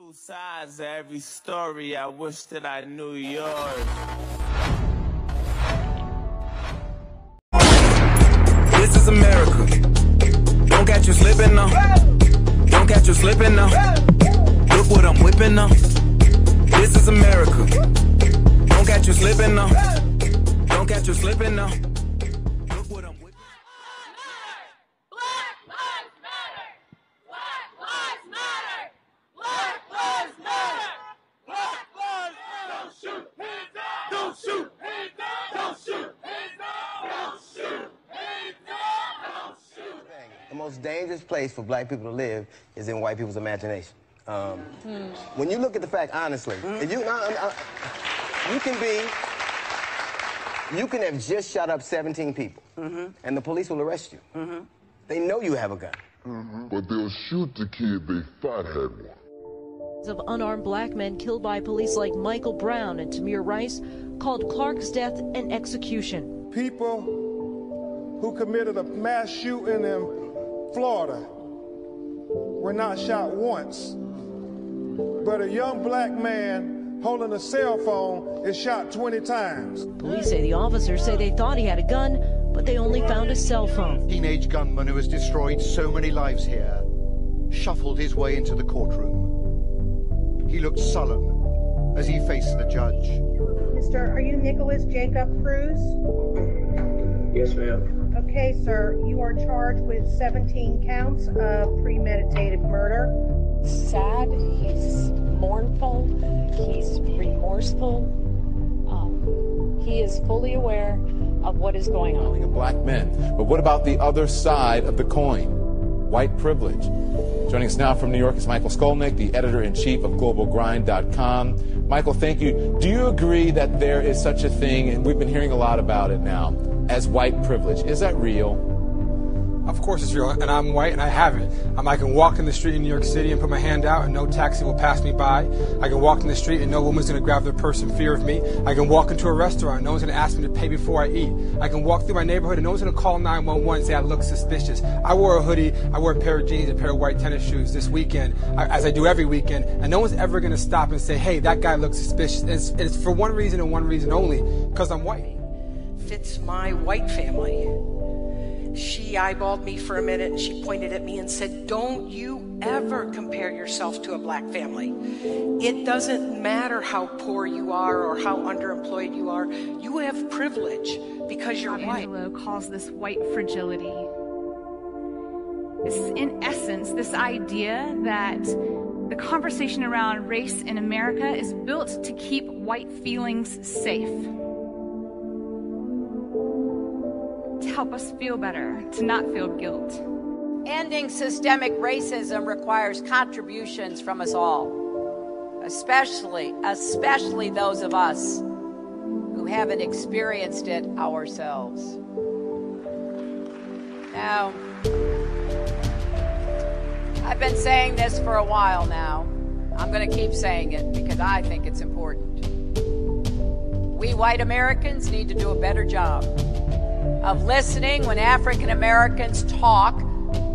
Two sides of every story, I wish that I knew yours. This is America. Don't catch you slipping now. Don't catch you slipping now. Look what I'm whipping now. This is America. Don't catch you slipping now. Don't catch you slipping now. Look what I'm whipping. The most dangerous place for black people to live is in white people's imagination. When you look at the fact, honestly, you can have just shot up 17 people, and the police will arrest you. They know you have a gun. But they'll shoot the kid they thought had one. Of unarmed black men killed by police like Michael Brown and Tamir Rice called Clark's death an execution. People who committed a mass shooting in Florida were not shot once, but a young black man holding a cell phone is shot 20 times. Police say the officers say they thought he had a gun, but they only found a cell phone. Teenage gunman who has destroyed so many lives here shuffled his way into the courtroom. He looked sullen as he faced the judge. Mister, are you Nicholas Jacob Cruz? Yes, ma'am. Okay, sir, you are charged with 17 counts of premeditated murder. Sad, he's mournful, he's remorseful. He is fully aware of what is going on. Of black men. But what about the other side of the coin? White privilege. Joining us now from New York is Michael Skolnick, the editor-in-chief of globalgrind.com. Michael, thank you. Do you agree that there is such a thing, and we've been hearing a lot about it now, as white privilege? Is that real? Of course it's real, and I'm white and I have it. I can walk in the street in New York City and put my hand out and no taxi will pass me by. I can walk in the street and no woman's going to grab their purse in fear of me. I can walk into a restaurant and no one's going to ask me to pay before I eat. I can walk through my neighborhood and no one's going to call 911 and say I look suspicious. I wore a hoodie, I wore a pair of jeans, a pair of white tennis shoes this weekend, as I do every weekend, and no one's ever going to stop and say, hey, that guy looks suspicious. And it's for one reason and one reason only, because I'm white. Fits my white family. She eyeballed me for a minute and she pointed at me and said, don't you ever compare yourself to a black family. It doesn't matter how poor you are or how underemployed you are. You have privilege because you're white. Angelo calls this white fragility. This is, in essence, this idea that the conversation around race in America is built to keep white feelings safe. To help us feel better, to not feel guilt. Ending systemic racism requires contributions from us all, especially those of us who haven't experienced it ourselves. Now, I've been saying this for a while now. I'm going to keep saying it because I think it's important. We white Americans need to do a better job of listening when African Americans talk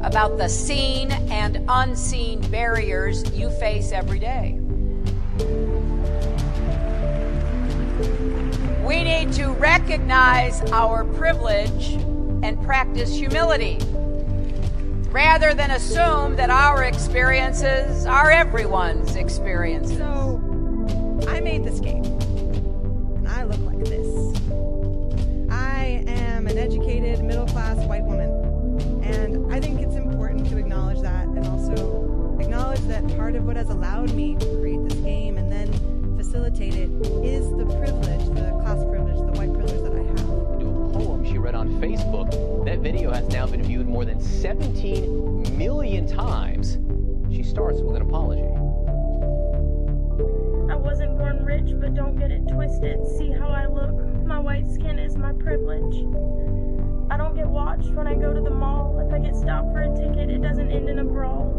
about the seen and unseen barriers you face every day. We need to recognize our privilege and practice humility, rather than assume that our experiences are everyone's experiences. So, I made this game, and I look like this. I am an educated, middle-class white woman, and I think it's important to acknowledge that, and also acknowledge that part of what has allowed me to create this game and then facilitate it is the privilege, the class privilege, the white privilege that I have. To a poem she read on Facebook. That video has now been viewed more than 17 million times. She starts with an apology. I wasn't born rich, but don't get it twisted. See how I look? My white skin is my privilege. I don't get watched when I go to the mall. If I get stopped for a ticket, it doesn't end in a brawl.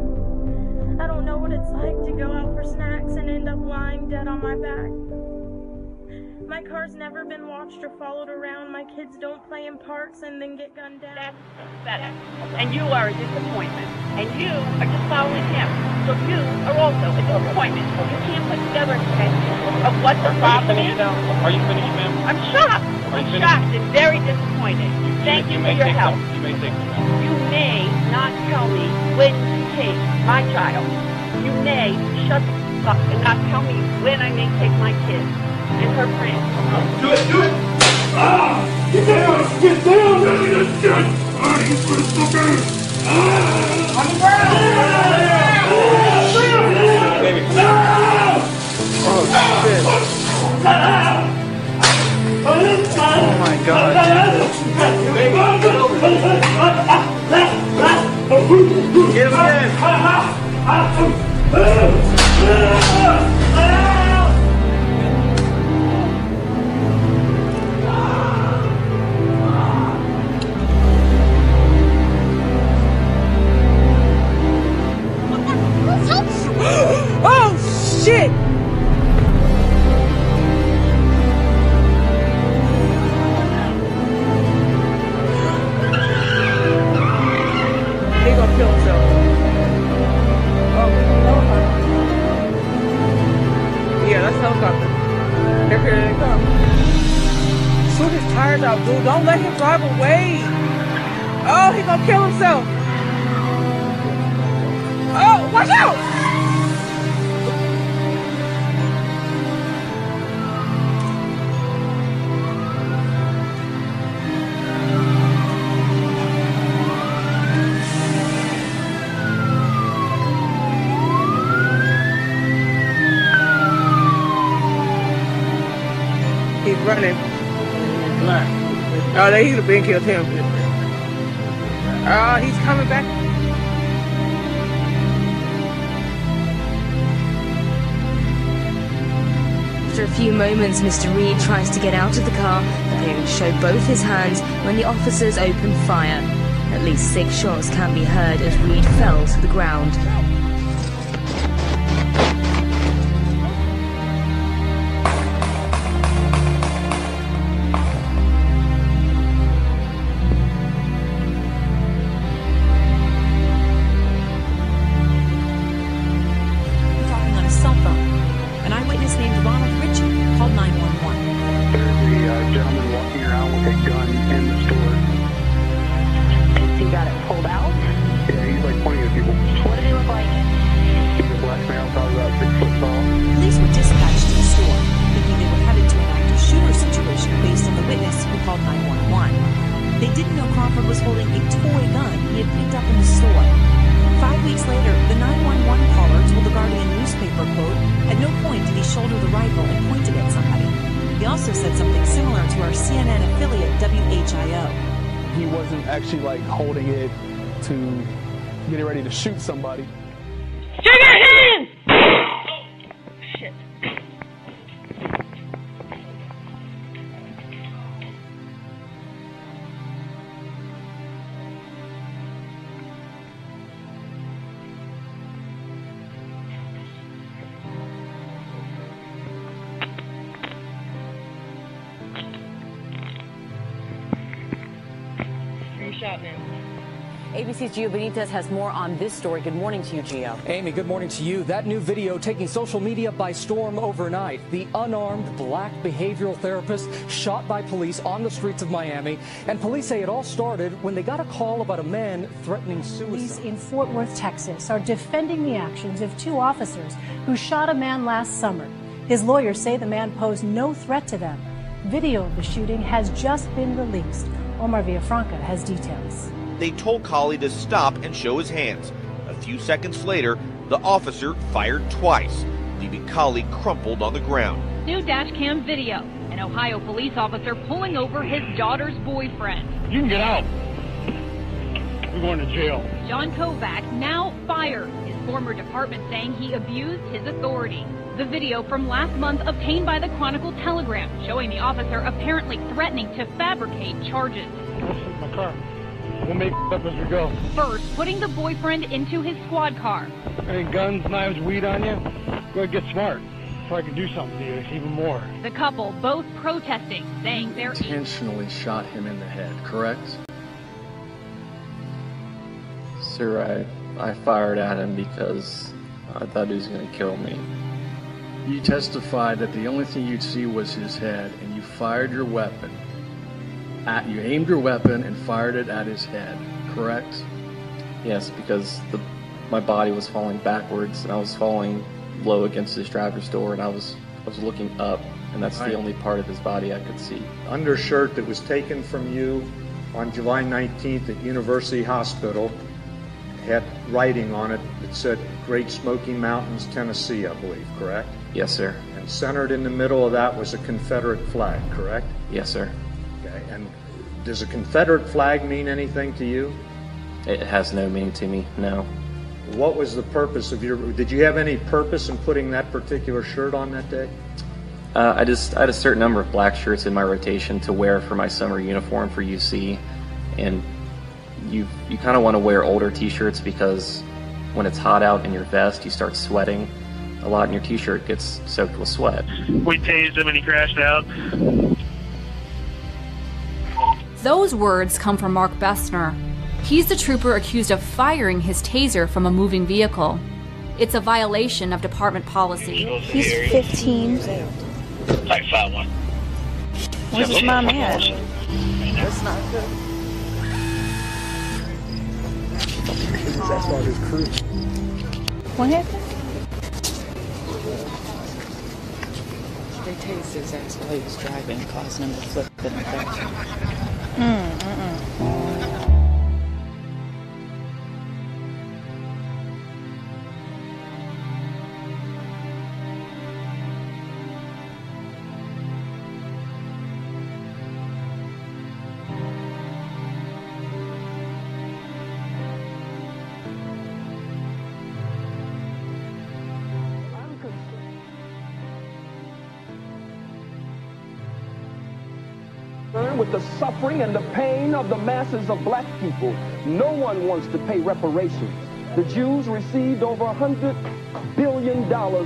I don't know what it's like to go out for snacks and end up lying dead on my back. My car's never been watched or followed around. My kids don't play in parks and then get gunned down. That's pathetic. And you are a disappointment. And you are just following him. So you are also a disappointment. You can't put together a picture of what the problem is. Are you finished, ma'am? I'm shocked. I'm shocked and very disappointed. Thank you for your help. You may take them. You may not tell me when to take my child. You may shut the fuck up and not tell me when I may take my kid and her friends. Do it, do it! Ah! Get down! Get down! Get down! Ah, you stupid! Ah! On the ground! Baby. Oh, shit. Oh, my God, dude. Get him in. Oh, shit! He gonna kill himself. Oh, helicopter. Yeah, that's helicopter. Here they come. Shoot his tires out, dude. Don't let him drive away. Oh, he gonna kill himself. Oh, watch out! He's running. Oh, they he'd been killed him. Oh, he's coming back. After a few moments, Mr. Reed tries to get out of the car, appearing to show both his hands when the officers open fire. At least 6 shots can be heard as Reed fell to the ground. Holding it to get it ready to shoot somebody. Shoot your hands! Shit. ABC's Gio Benitez has more on this story. Good morning to you, Gio. Amy, good morning to you. That new video taking social media by storm overnight. The unarmed black behavioral therapist shot by police on the streets of Miami. And police say it all started when they got a call about a man threatening suicide. Police in Fort Worth, Texas are defending the actions of 2 officers who shot a man last summer. His lawyers say the man posed no threat to them. Video of the shooting has just been released. Omar Villafranca has details. They told Colley to stop and show his hands. A few seconds later, the officer fired twice, leaving Colley crumpled on the ground. New dash cam video. An Ohio police officer pulling over his daughter's boyfriend. You can get out. We're going to jail. John Kovac now fired. His former department saying he abused his authority. The video from last month obtained by the Chronicle Telegram showing the officer apparently threatening to fabricate charges. Listen, my car. We'll make it up as we go. First, putting the boyfriend into his squad car. Any guns, knives, weed on you? Go ahead, get smart. so I could do something to you, even more. The couple both protesting, saying they're intentionally shot him in the head, correct? Sir, I fired at him because I thought he was going to kill me. You testified that the only thing you'd see was his head, and you fired your weapon. You aimed your weapon and fired it at his head, correct? Yes, because my body was falling backwards, and I was falling low against his driver's door, and I was looking up, and that's the only part of his body I could see. Undershirt that was taken from you on July 19th at University Hospital had writing on it that said Great Smoky Mountains, Tennessee, I believe, correct? Yes, sir. And centered in the middle of that was a Confederate flag, correct? Yes, sir. Okay, and does a Confederate flag mean anything to you? It has no meaning to me, no. What was the purpose of did you have any purpose in putting that particular shirt on that day? I had a certain number of black shirts in my rotation to wear for my summer uniform for UC, and you kind of want to wear older t-shirts because when it's hot out in your vest, you start sweating a lot and your t-shirt gets soaked with sweat. We tased him and he crashed out. Those words come from Mark Bessner. He's the trooper accused of firing his taser from a moving vehicle. It's a violation of department policy. He's 15. Like 5'1". Where's his mom at? That's not good. That's why his crew. What happened? They tased his ass while he was driving, causing him to flip in the back. With the suffering and the pain of the masses of black people. No one wants to pay reparations. The Jews received over $100 billion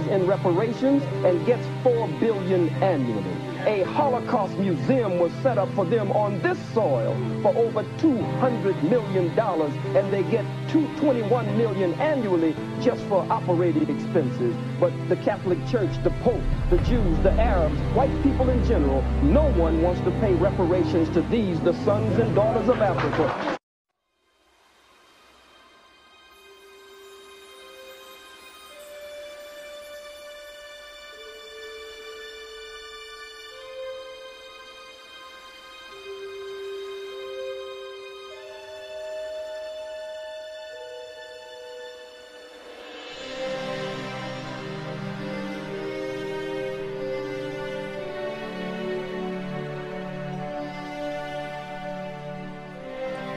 in reparations and gets $4 billion annually. A Holocaust museum was set up for them on this soil for over $200 million, and they get $221 million annually just for operating expenses. But the Catholic Church, the Pope, the Jews, the Arabs, white people in general, no one wants to pay reparations to these, the sons and daughters of Africa.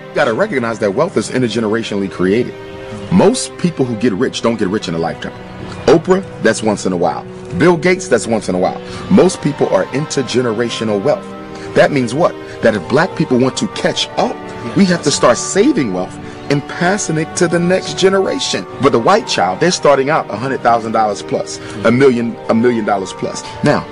You got to recognize that wealth is intergenerationally created. Most people who get rich don't get rich in a lifetime. Oprah, that's once in a while. Bill Gates, that's once in a while. Most people are intergenerational wealth. That means what? That if black people want to catch up, we have to start saving wealth and passing it to the next generation. But the white child, they're starting out $100,000 plus, $1 million plus. Now,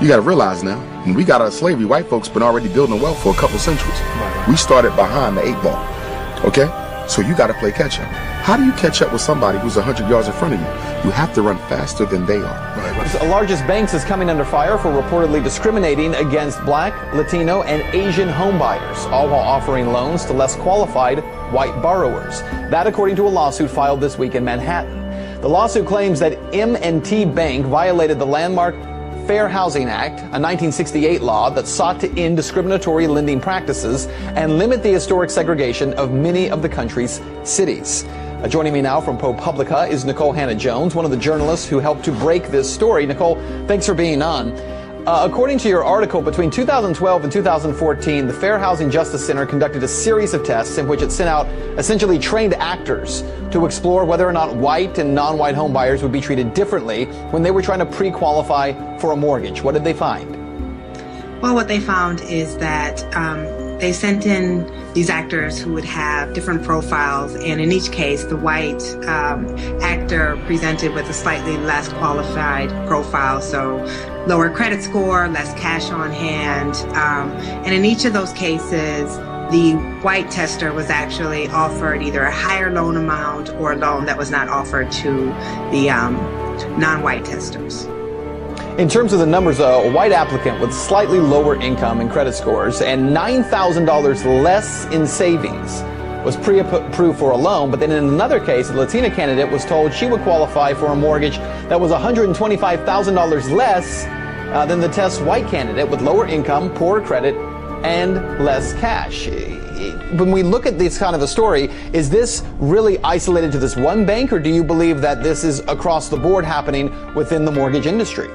you got to realize now, when we got out of slavery, white folks been already building wealth for a couple centuries. We started behind the 8 ball, okay? So you got to play catch up. How do you catch up with somebody who's 100 yards in front of you? You have to run faster than they are. The largest banks is coming under fire for reportedly discriminating against black, Latino, and Asian homebuyers, all while offering loans to less qualified white borrowers. That according to a lawsuit filed this week in Manhattan. The lawsuit claims that M&T Bank violated the landmark Fair Housing Act, a 1968 law that sought to end discriminatory lending practices and limit the historic segregation of many of the country's cities. Joining me now from ProPublica is Nicole Hannah-Jones, one of the journalists who helped to break this story. Nicole, thanks for being on. According to your article, between 2012 and 2014, the Fair Housing Justice Center conducted a series of tests in which it sent out essentially trained actors to explore whether or not white and non-white home buyers would be treated differently when they were trying to pre-qualify for a mortgage. What did they find? Well, what they found is that they sent in these actors who would have different profiles, and in each case, the white actor presented with a slightly less qualified profile, so lower credit score, less cash on hand, and in each of those cases, the white tester was actually offered either a higher loan amount or a loan that was not offered to the non-white testers. In terms of the numbers, a white applicant with slightly lower income and credit scores and $9,000 less in savings was pre-approved for a loan, but then in another case, a Latina candidate was told she would qualify for a mortgage that was $125,000 less than the test white candidate with lower income, poorer credit, and less cash. When we look at this kind of a story, is this really isolated to this one bank, or do you believe that this is across the board happening within the mortgage industry?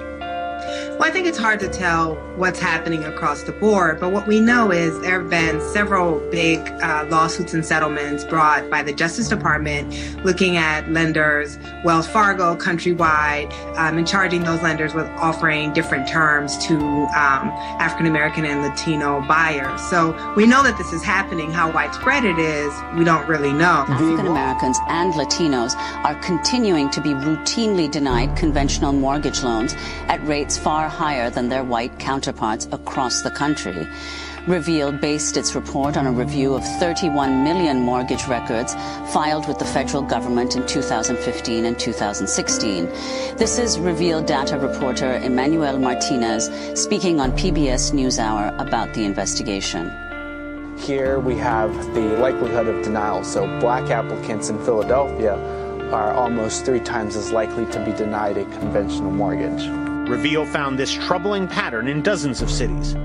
Well, I think it's hard to tell what's happening across the board, but what we know is there have been several big lawsuits and settlements brought by the Justice Department looking at lenders, Wells Fargo, Countrywide, and charging those lenders with offering different terms to African American and Latino buyers. So we know that this is happening. How widespread it is, we don't really know. African Americans and Latinos are continuing to be routinely denied conventional mortgage loans at rates far higher than their white counterparts across the country. Reveal based its report on a review of 31 million mortgage records filed with the federal government in 2015 and 2016. This is Reveal data reporter Emmanuel Martinez speaking on PBS NewsHour about the investigation. Here we have the likelihood of denial. So black applicants in Philadelphia are almost 3 times as likely to be denied a conventional mortgage. Reveal found this troubling pattern in dozens of cities.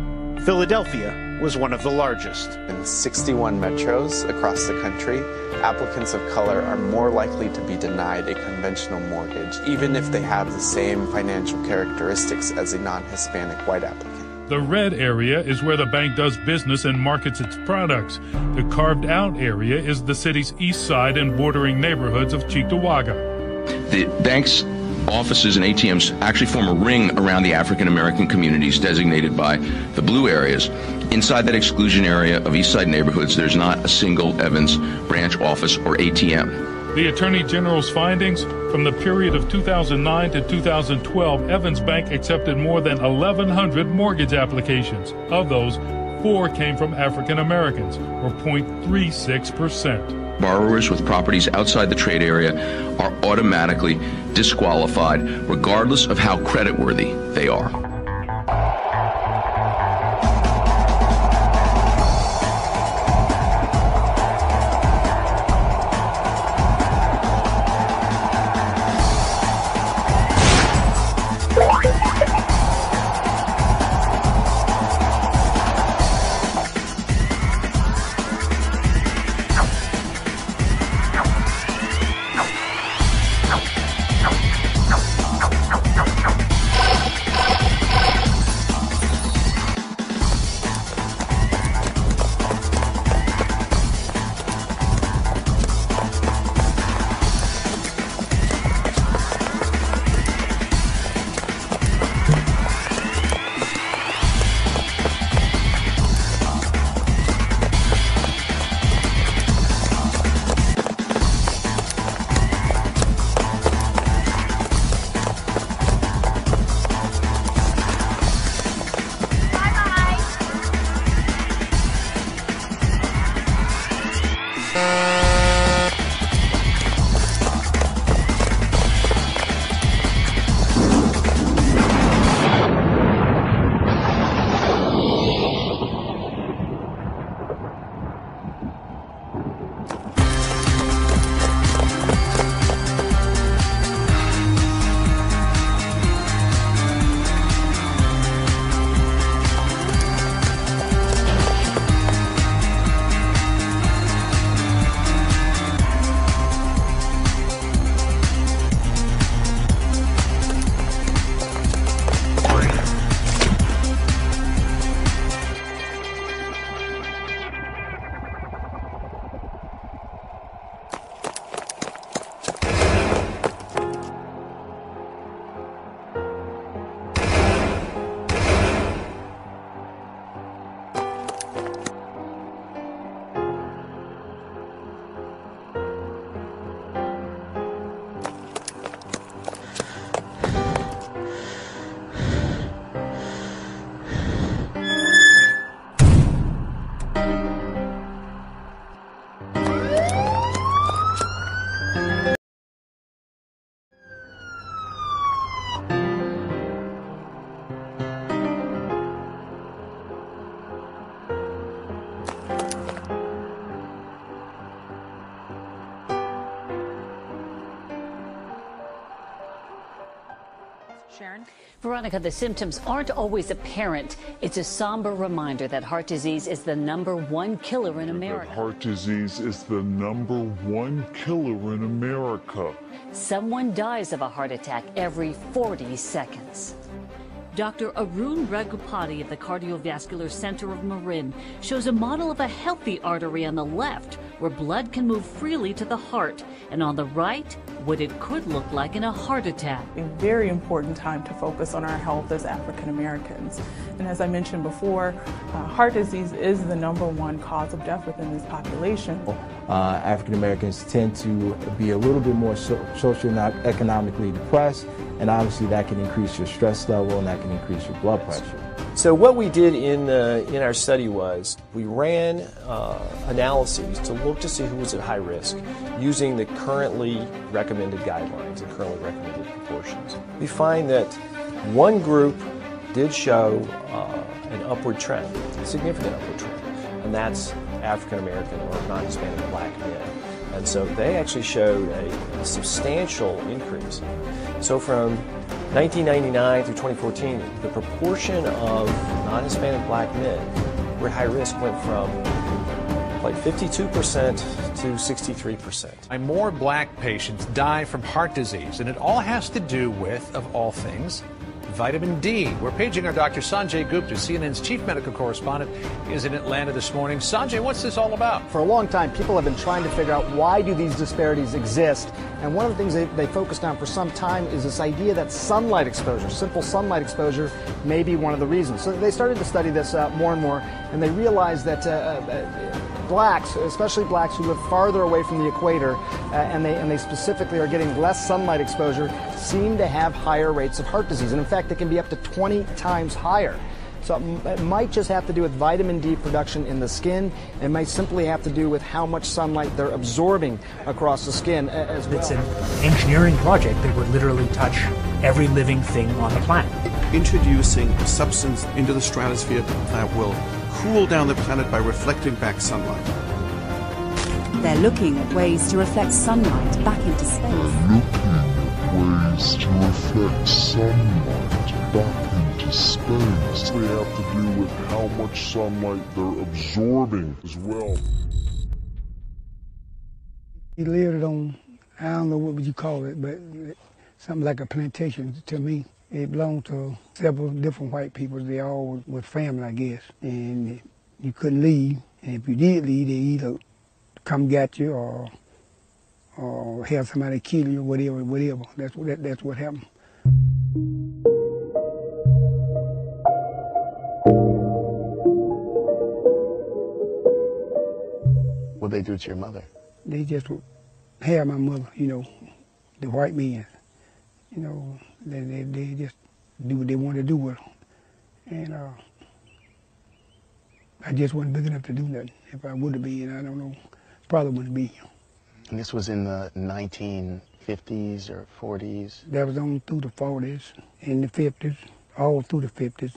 Philadelphia was one of the largest. In 61 metros across the country, applicants of color are more likely to be denied a conventional mortgage, even if they have the same financial characteristics as a non-Hispanic white applicant. The red area is where the bank does business and markets its products. The carved out area is the city's east side and bordering neighborhoods of Cheektowaga. The bank's offices and ATMs actually form a ring around the African American communities designated by the blue areas. Inside that exclusion area of East Side neighborhoods, there's not a single Evans branch office or ATM. The Attorney General's findings from the period of 2009 to 2012, Evans Bank accepted more than 1,100 mortgage applications. Of those, 4 came from African Americans, or 0.36%. Borrowers with properties outside the trade area are automatically disqualified regardless of how creditworthy they are. Sharon? Veronica, the symptoms aren't always apparent. It's a somber reminder that heart disease is the #1 killer in America. Heart disease is the #1 killer in America. Someone dies of a heart attack every 40 seconds. Dr. Arun Raghupati of the Cardiovascular Center of Marin shows a model of a healthy artery on the left, where blood can move freely to the heart, and on the right, what it could look like in a heart attack. A very important time to focus on our health as African Americans. And as I mentioned before, heart disease is the #1 cause of death within this population. African Americans tend to be a little bit more socioeconomically depressed, and obviously that can increase your stress level and that can increase your blood pressure. So what we did in our study was we ran analyses to look to see who was at high risk using the currently recommended guidelines, the currently recommended proportions. We find that one group did show an upward trend, a significant upward trend, and that's African American or non-Hispanic black men. And so they actually showed a substantial increase. So from 1999 through 2014, the proportion of non-Hispanic black men who were high risk went from like 52% to 63%. More black patients die from heart disease, and it all has to do with, of all things, vitamin D. We're paging our Dr. Sanjay Gupta, CNN's chief medical correspondent, is in Atlanta this morning. Sanjay, what's this all about? For a long time, people have been trying to figure out why do these disparities exist. And one of the things they focused on for some time is this idea that sunlight exposure, simple sunlight exposure, may be one of the reasons. So they started to study this more and more, and they realized that blacks, especially blacks who live farther away from the equator, and they specifically are getting less sunlight exposure, seem to have higher rates of heart disease. And in fact, it can be up to 20 times higher. So it might just have to do with vitamin D production in the skin. It might simply have to do with how much sunlight they're absorbing across the skin as well. It's an engineering project that would literally touch every living thing on the planet. Introducing a substance into the stratosphere that will cool down the planet by reflecting back sunlight. They're looking at ways to reflect sunlight back into space. Ways to reflect sunlight back into space. They have to do with how much sunlight they're absorbing as well. He lived on, I don't know what would you call it, but something like a plantation to me. It belonged to several different white people. They all were family, I guess. And you couldn't leave. And if you did leave, they either come get you or have somebody kill you, whatever. That's what happened. What'd they do to your mother? They just had my mother, the white men. They just do what they want to do with her. And I just wasn't big enough to do nothing. If I would have been, I don't know, probably wouldn't be. And this was in the 1950s or 40s? That was on through the 40s, in the 50s, all through the 50s,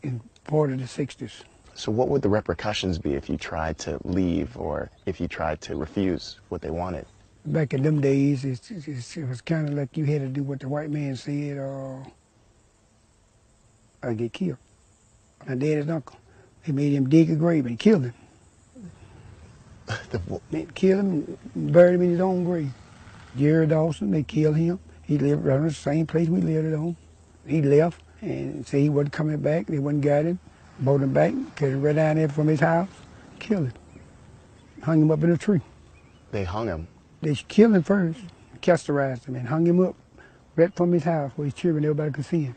and part of the 60s. So what would the repercussions be if you tried to leave or if you tried to refuse what they wanted? Back in them days, it was kind of like you had to do what the white man said or get killed. My daddy's uncle, he made him dig a grave and killed him. They killed him and buried him in his own grave. Jerry Dawson, they killed him. He lived right on the same place we lived on. He left and said he wasn't coming back. They wouldn't got him, brought him back, carried him right down there from his house, killed him. Hung him up in a tree. They hung him? They killed him first, castorized him, and hung him up right from his house where his children, everybody could see him.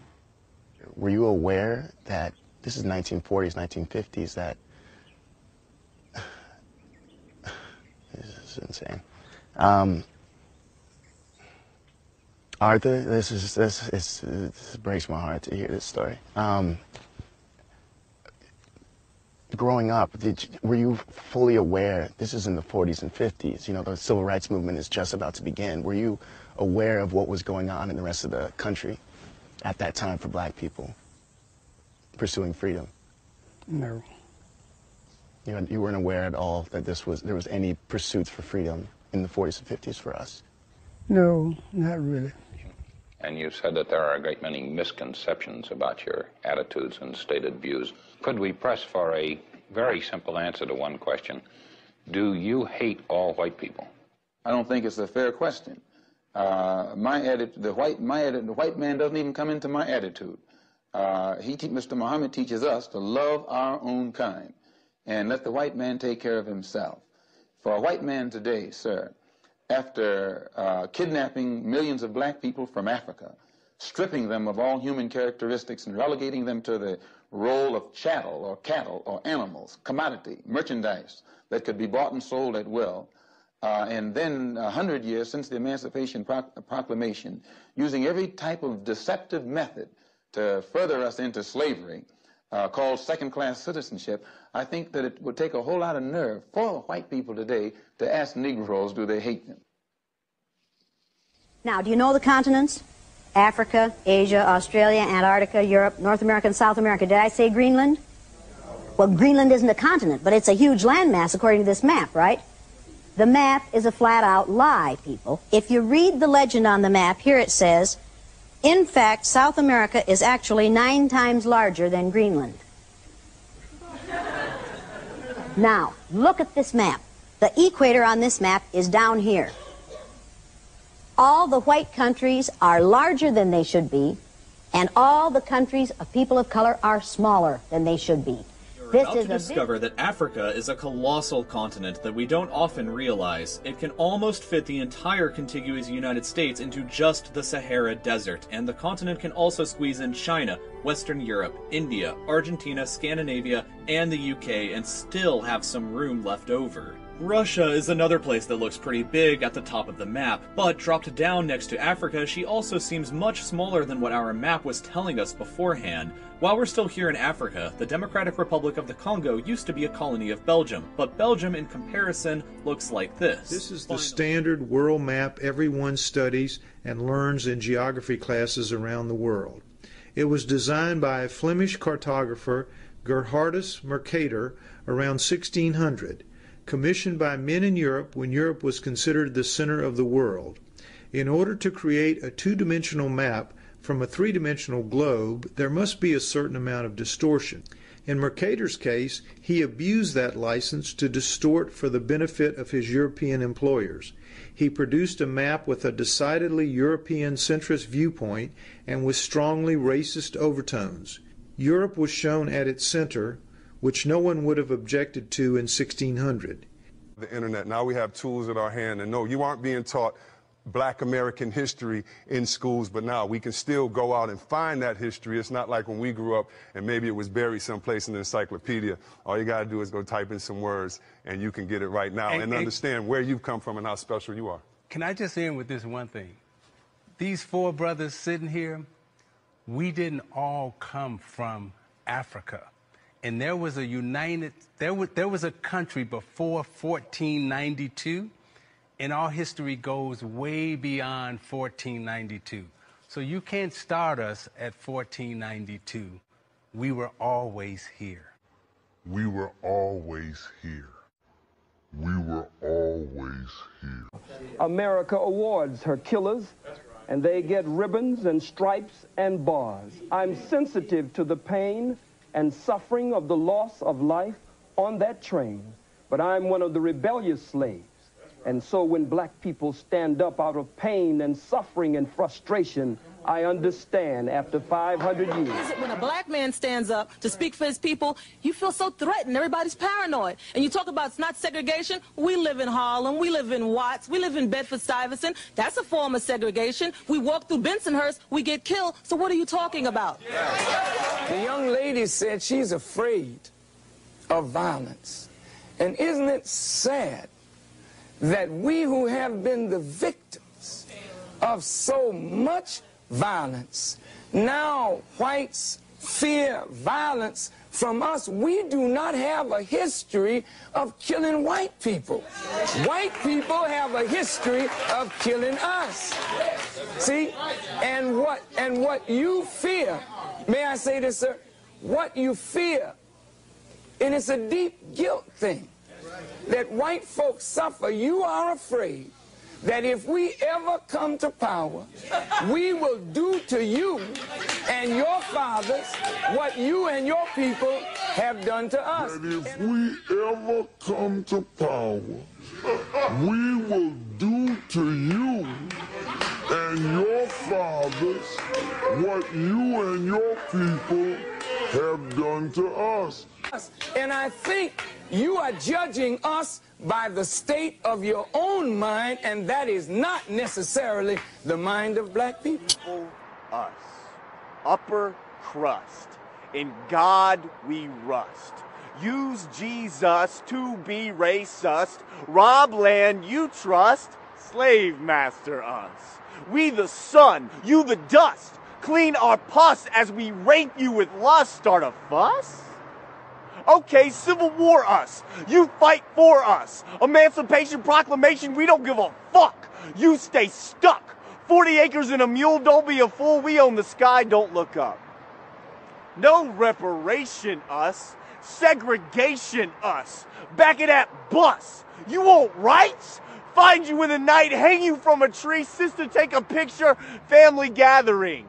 Were you aware that, this is 1940s, 1950s, that, this is insane. Arthur, this breaks my heart to hear this story. Growing up, were you fully aware, this is in the 40s and 50s, the civil rights movement is just about to begin. Were you aware of what was going on in the rest of the country at that time for black people pursuing freedom? No. You weren't aware at all that there was any pursuits for freedom in the 40s and 50s for us? No, not really. And you said that there are a great many misconceptions about your attitudes and stated views. Could we press for a very simple answer to one question? Do you hate all white people? I don't think it's a fair question. The white man doesn't even come into my attitude. Mr. Muhammad teaches us to love our own kind and let the white man take care of himself. For a white man today, sir, after kidnapping millions of black people from Africa, stripping them of all human characteristics and relegating them to the role of chattel or cattle or animals, commodity, merchandise that could be bought and sold at will, and then 100 years since the Emancipation Proclamation, using every type of deceptive method to further us into slavery, called second-class citizenship, I think that it would take a whole lot of nerve for white people today to ask Negroes, do they hate them? Now, do you know the continents? Africa, Asia, Australia, Antarctica, Europe, North America, and South America. Did I say Greenland? Well, Greenland isn't a continent, but it's a huge landmass according to this map, right? The map is a flat-out lie, people. If you read the legend on the map, here it says, in fact, South America is actually 9 times larger than Greenland. Now, look at this map. The equator on this map is down here. All the white countries are larger than they should be, and all the countries of people of color are smaller than they should be. We're about to discover that Africa is a colossal continent that we don't often realize. It can almost fit the entire contiguous United States into just the Sahara Desert, and the continent can also squeeze in China, Western Europe, India, Argentina, Scandinavia, and the UK, and still have some room left over. Russia is another place that looks pretty big at the top of the map, but dropped down next to Africa, she also seems much smaller than what our map was telling us beforehand. While we're still here in Africa, the Democratic Republic of the Congo used to be a colony of Belgium, but Belgium in comparison looks like this. This is the standard world map everyone studies and learns in geography classes around the world. It was designed by a Flemish cartographer, Gerhardus Mercator, around 1600. Commissioned by men in Europe when Europe was considered the center of the world. In order to create a two-dimensional map from a three-dimensional globe, there must be a certain amount of distortion. In Mercator's case, he abused that license to distort for the benefit of his European employers. He produced a map with a decidedly European centrist viewpoint and with strongly racist overtones. Europe was shown at its center, which no one would have objected to in 1600. The internet, now we have tools at our hand, and no, you aren't being taught Black American history in schools, but now we can still go out and find that history. It's not like when we grew up and maybe it was buried someplace in the encyclopedia. All you got to do is go type in some words and you can get it right now and understand where you've come from and how special you are. Can I just end with this one thing? These 4 brothers sitting here, we didn't all come from Africa. And there was a there was a country before 1492, and our history goes way beyond 1492. So you can't start us at 1492. We were always here. We were always here. We were always here. America awards her killers, and they get ribbons and stripes and bars. I'm sensitive to the pain and suffering of the loss of life on that train, but I'm one of the rebellious slaves. And so when black people stand up out of pain and suffering and frustration, I understand after 500 years. When a black man stands up to speak for his people, you feel so threatened. Everybody's paranoid. And you talk about it's not segregation. We live in Harlem. We live in Watts. We live in Bedford-Stuyvesant. That's a form of segregation. We walk through Bensonhurst. We get killed. So what are you talking about? The young lady said she's afraid of violence. And isn't it sad that we who have been the victims of so much violence, now whites fear violence from us? We do not have a history of killing white people. White people have a history of killing us. See? And what you fear, may I say this, sir? What you fear, and it's a deep guilt thing, that white folks suffer, you are afraid that if we ever come to power, we will do to you and your fathers what you and your people have done to us. That if we ever come to power, we will do to you and your fathers what you and your people have done to us. And I think you are judging us by the state of your own mind, and that is not necessarily the mind of black people. Us, upper crust, in God we rust. Use Jesus to be racist, rob land you trust, slave master us. We the sun, you the dust, clean our pus as we rape you with lust, start a fuss? Okay, Civil War us. You fight for us. Emancipation Proclamation, we don't give a fuck. You stay stuck. 40 acres and a mule, don't be a fool. We own the sky, don't look up. No reparation us. Segregation us. Back of that bus. You want rights? Find you in the night, hang you from a tree. Sister, take a picture. Family gathering.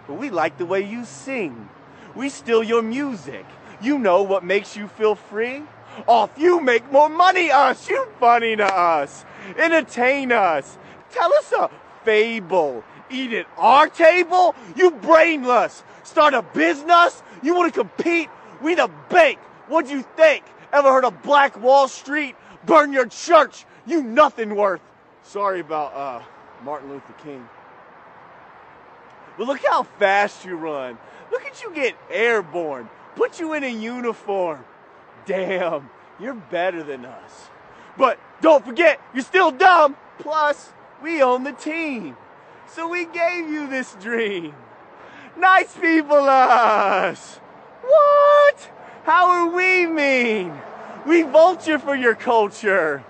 But we like the way you sing. We steal your music. You know what makes you feel free? Off you make more money us. You funny to us. Entertain us. Tell us a fable. Eat at our table? You brainless. Start a business? You want to compete? We the bank. What'd you think? Ever heard of Black Wall Street? Burn your church. You nothing worth. Sorry about Martin Luther King. But look how fast you run. Look at you get airborne. Put you in a uniform. Damn, you're better than us. But don't forget, you're still dumb. Plus, we own the team. So we gave you this dream. Nice people us. What? How are we mean? We vulture for your culture.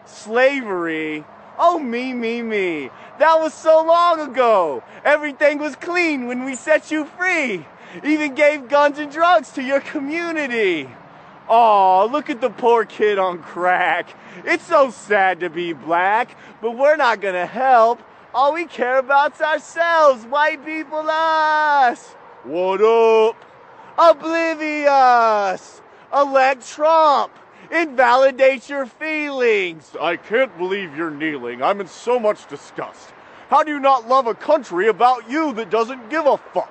Slavery. Oh, me. That was so long ago. Everything was clean when we set you free. Even gave guns and drugs to your community. Aw, look at the poor kid on crack. It's so sad to be black, but we're not gonna help. All we care about's ourselves, white people us. What up? Oblivious. Elect Trump. Invalidate your feelings. I can't believe you're kneeling. I'm in so much disgust. How do you not love a country about you that doesn't give a fuck?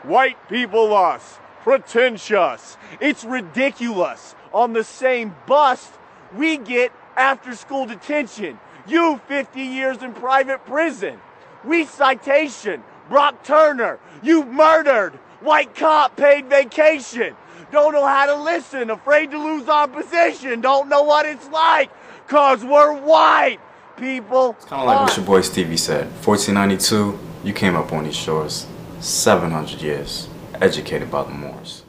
White people us. Pretentious. It's ridiculous. On the same bust, we get after-school detention. You 50 years in private prison. We citation. Brock Turner. You murdered. White cop paid vacation. Don't know how to listen. Afraid to lose our position. Don't know what it's like. Cause we're white. People. It's kind of like what your boy Stevie said. 1492, you came up on these shores. 700 years. Educated by the Moors.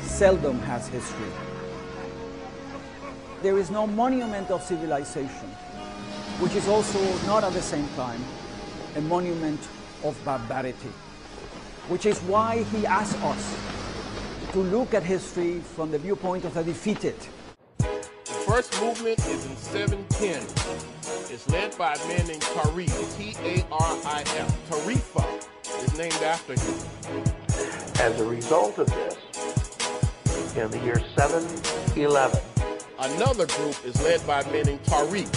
Seldom has history. There is no monument of civilization, which is also not at the same time a monument of barbarity, which is why he asks us to look at history from the viewpoint of the defeated. The first movement is in 710. It's led by a man named Tarif, T-A-R-I-F. Tarifa is named after him. As a result of this, in the year 711, another group is led by a man named Tariq.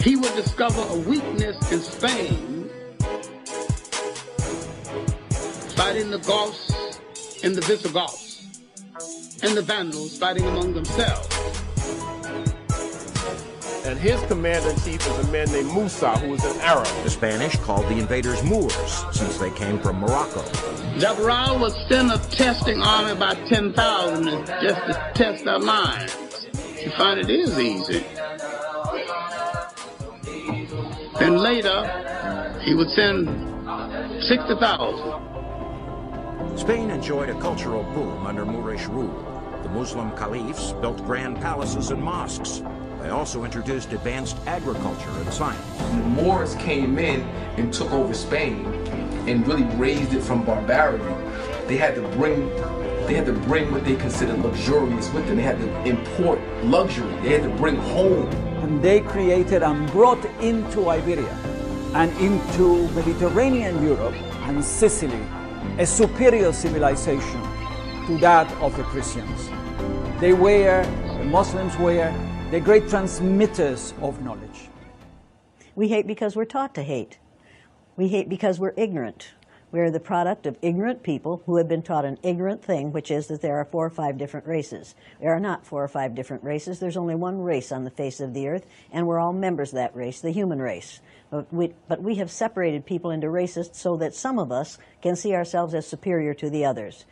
He would discover a weakness in Spain, fighting the Goths and the Visigoths, and the Vandals fighting among themselves. And his commander-in-chief is a man named Musa, who is an Arab. The Spanish called the invaders Moors, since they came from Morocco. Cabral would send a testing army about 10,000 just to test our minds. You find it is easy. And later, he would send 60,000. Spain enjoyed a cultural boom under Moorish rule. The Muslim caliphs built grand palaces and mosques. They also introduced advanced agriculture and science. The Moors came in and took over Spain and really raised it from barbarity. They had to bring what they considered luxurious with them. They had to import luxury. They had to bring home. And they created and brought into Iberia and into Mediterranean Europe and Sicily a superior civilization to that of the Christians. The Muslims were the great transmitters of knowledge. We hate because we're taught to hate. We hate because we're ignorant. We're the product of ignorant people who have been taught an ignorant thing, which is that there are 4 or 5 different races. There are not 4 or 5 different races. There's only one race on the face of the earth, and we're all members of that race, the human race. But we have separated people into races so that some of us can see ourselves as superior to the others.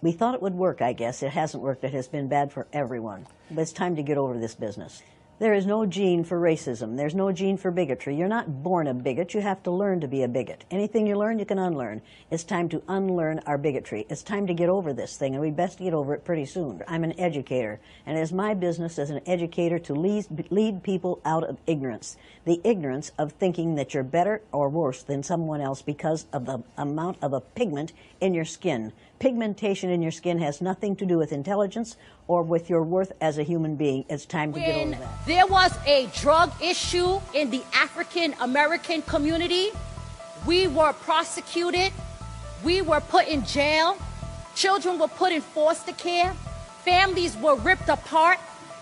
We thought it would work, I guess. It hasn't worked. It has been bad for everyone. But it's time to get over this business. There is no gene for racism. There's no gene for bigotry. You're not born a bigot. You have to learn to be a bigot. Anything you learn, you can unlearn. It's time to unlearn our bigotry. It's time to get over this thing, and we best get over it pretty soon. I'm an educator, and it is my business as an educator to lead people out of ignorance. The ignorance of thinking that you're better or worse than someone else because of the amount of a pigment in your skin. Pigmentation in your skin has nothing to do with intelligence or with your worth as a human being. It's time to get over that. There was a drug issue in the African American community. We were prosecuted. We were put in jail. Children were put in foster care. Families were ripped apart.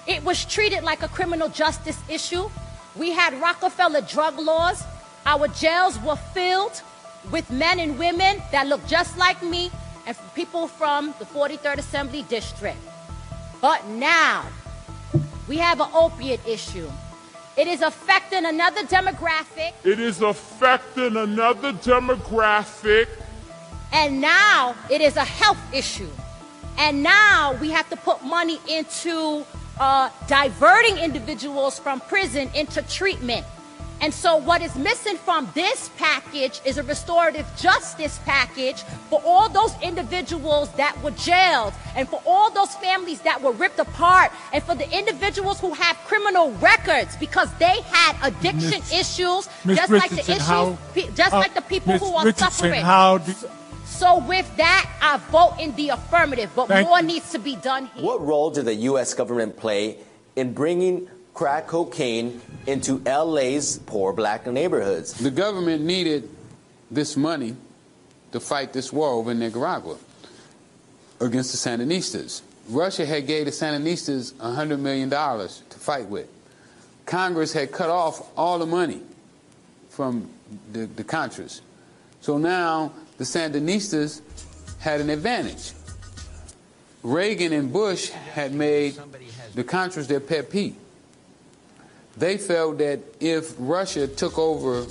It was treated like a criminal justice issue. We had Rockefeller drug laws. Our jails were filled with men and women that looked just like me and people from the 43rd Assembly District. But now, we have an opiate issue. It is affecting another demographic. It is affecting another demographic. And now, it is a health issue. And now, we have to put money into diverting individuals from prison into treatment. And so what is missing from this package is a restorative justice package for all those individuals that were jailed and for all those families that were ripped apart and for the individuals who have criminal records because they had addiction issues just like the people who are suffering. So with that, I vote in the affirmative, but more needs to be done here. What role did the U.S. government play in bringing crack cocaine into LA's poor black neighborhoods? The government needed this money to fight this war over in Nicaragua against the Sandinistas. Russia had gave the Sandinistas $100 million to fight with. Congress had cut off all the money from the Contras. So now the Sandinistas had an advantage. Reagan and Bush had made the Contras their pet peeve. They felt that if Russia took over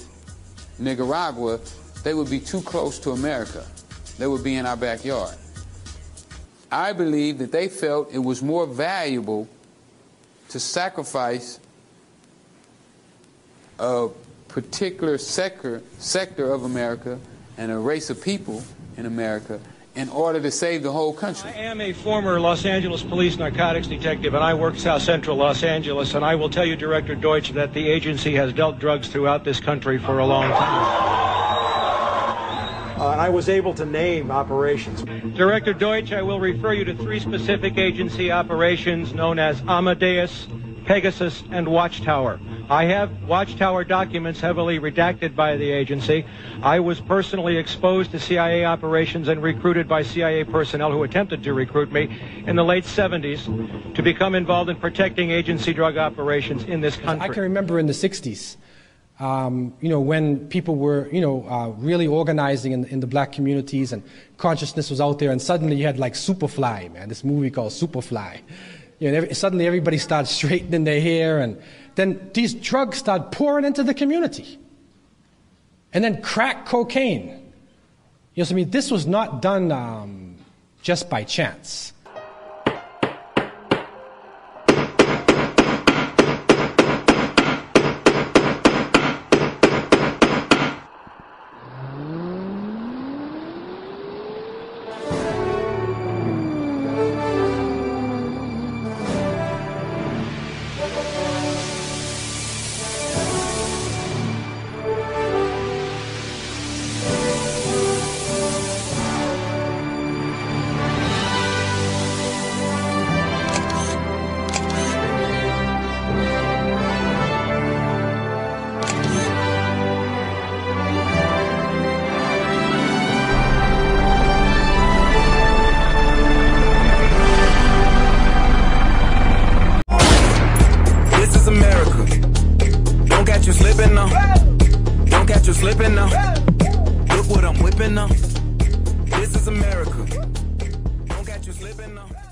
Nicaragua, they would be too close to America. They would be in our backyard. I believe that they felt it was more valuable to sacrifice a particular sector of America and a race of people in America in order to save the whole country. I am a former Los Angeles police narcotics detective, and I work South Central Los Angeles, and I will tell you, Director Deutsch, that the agency has dealt drugs throughout this country for a long time. And I was able to name operations. Director Deutsch, I will refer you to 3 specific agency operations known as Amadeus, Pegasus, and Watchtower. I have Watchtower documents heavily redacted by the agency. I was personally exposed to CIA operations and recruited by CIA personnel who attempted to recruit me in the late 70s to become involved in protecting agency drug operations in this country. I can remember in the 60s, when people were, really organizing in the black communities and consciousness was out there, and suddenly you had like Superfly, man, this movie called Superfly. Suddenly everybody started straightening their hair, and then these drugs started pouring into the community. And then crack cocaine. This was not done just by chance. slipping now. This is America. Don't catch you slipping now.